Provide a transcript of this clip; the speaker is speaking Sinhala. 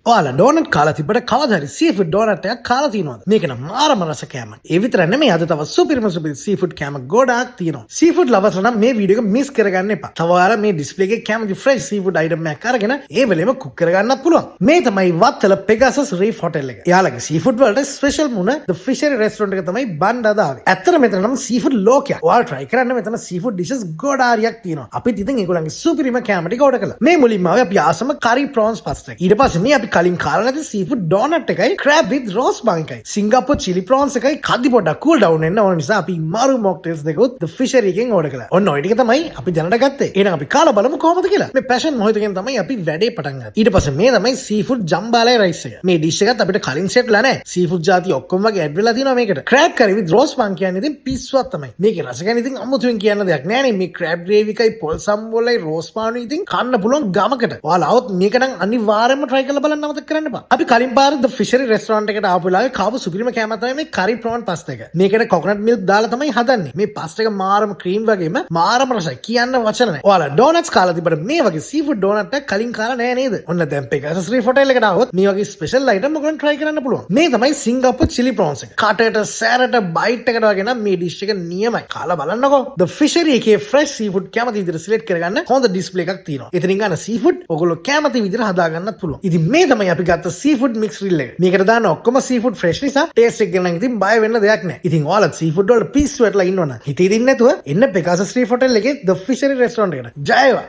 ඔයාලා ඩෝනට් කාලා තිබ්බට කවදා හරි සීෆුඩ් ඩෝනට් එකක් කාලා තියෙනවද? මේක නම් මාරම රස කෑමක්. ඒ විතර නෙමෙයි අද තව සුපිරිම සීෆුඩ් කෑම ගොඩාක් තියෙනවා. සීෆුඩ් ලවර්ස් නම් මේ වීඩියෝ එක මිස් කරගන්න එපා. තව ඔයාලා මේ ඩිස්ප්ලේ එකේ කැමති ෆ්‍රෙෂ් සීෆුඩ් අයිටම් එකක් අරගෙන ඒ වෙලෙම කුක් කරගන්නත් පුළුවන්. මේ තමයි වත්තල පෙගාසස් රීෆ් හොටෙල් එක. එයාලගේ සීෆුඩ් වලට ස්පෙෂල් මුණ ද ෆිෂරි රෙස්ටොරන්ට් එක තමයි බණ්ඩ දාවේ. ඇත්තට මෙතන නම් සීෆුඩ් ලෝකයක්. ඔයාලා try කරන්න මෙතන සීෆුඩ් ඩිෂස් ගොඩාරියක් තියෙනවා. අපිත් ඉතින් ඒගොල්ලන්ගේ සුපිරිම කෑම ටික ඕඩර් කළා. මේ මුලින්ම අපි ආසම කරි ප්‍රෝන්ස් පස්ට් එක. ඊට පස්සේ මේ අපි කලින් කාලා නැති සීෆුඩ් ඩෝනට් එකයි ක්‍රැබ් විත් රෝස් බන් එකයි සිංගප්පූර් චිලි ප්‍රෝන්ස් එකයි කද්දි පොඩ්ඩක් කූල් ඩවුන් වෙන්න ඕන නිසා අපි මරු මොක්ටේල්ස් දෙකත් ද ෆිෂරි එකෙන් ඕඩර් කළා. ඔන්න ඔය ටික තමයි අපි දැනට ගත්තේ. එහෙනම් අපි කාලා බලමු කොහොමද කියලා. මේ පැෂන් මොහිතකින් තමයි අපි වැඩේ පටන් ගත්තේ. ඊට පස්සේ මේ තමයි සීෆුඩ් ජම්බාලයි රයිස් එක. මේ ඩිෂ් එකත් අපිට කලින් සෙට්ලා නැහැ. සීෆුඩ් ಜಾති ඔක්කොම වගේ ඇඩ් වෙලා තියෙනවා මේකට. ක්‍රැබ් කරි විත් රෝස් බන් කියන්නේ ඉතින් පිස්සුවක් තමයි. මේකේ රස ගැන ඉතින් අමුතුවෙන් කියන්න දෙයක් නැහැ නේ. මේ ක්‍රැබ් ග්‍රේවි එකයි පොල් සම්බෝලයි රෝස් පානුයි ඉතින් කන්න පුළුවන් ගමකට. ඔයාලා આવොත් මේක නම් අනිවාර්යයෙන්ම try කරලා බලන්න අමතක කරන්න එපා. අපි කලින් පාර ද ෆිෂරි රෙස්ටොරන්ට් එකට ආපු වෙලාවේ කාපු සුපිරිම කෑම තමයි මේ කරි ප්‍රෝන් පස්ට් එක. මේකට කොකනට් මිල්ක් දාලා තමයි හදන්නේ. මේ පස්ට් එක මාරම ක්‍රීම් වගේම මාරම රසයි. කියන්න වචන නැහැ. ඔයාලා ඩෝනට්ස් කාලා තිබ්බට මේ වගේ සීෆුඩ් ඩෝනට් එක කලින් කාලා නැහැ නේද? ඔන්න දැන් පෙගාසස් රීෆ් හොටෙල් එකට ආවොත් මේ වගේ ස්පෙෂල් අයිටම් ඔයගොල්ලන් try කරන්න පුළුවන්. මේ තමයි සිංගප්පූර් චිලි ප්‍රෝන්ස් එක. කටට සෑරට බයිට් එකට වගේ නම් මේ ඩිෂ් එක නියමයි. කාලා බලන්නකෝ. ද ෆිෂරි එකේ ෆ්‍රෙෂ් සීෆුඩ් කැමති විදිහට සිලෙක්ට් කරගන්න හොඳ ඩිස්ප්ලේ එකක් තියෙනවා. එතනින් ගන්න සීෆුඩ් ඔයගොල්ලෝ කැමති විදිහට හදා ගන්නත් පුළුවන්. ඉතින් මේ තමයි අපි ගත්ත සීෆුඩ් මික්ස් රිල් එක. මේකට දාන්න ඔක්කොම සීෆුඩ් ෆ්‍රෙෂ් නිසා ටේස්ට් එක ගැන ඉතින් බය වෙන්න දෙයක් නැහැ. ඉතින් ඔයාලා සීෆුඩ් වල පිස්සු වැටලා ඉන්නවනම් හිතේ ඉතින් නැතුව එන්න පෙගාසස් රීෆ් හොටෙල් එකේ ද ෆිෂරි රෙස්ටොරන්ට් එකට. ජය වේවා.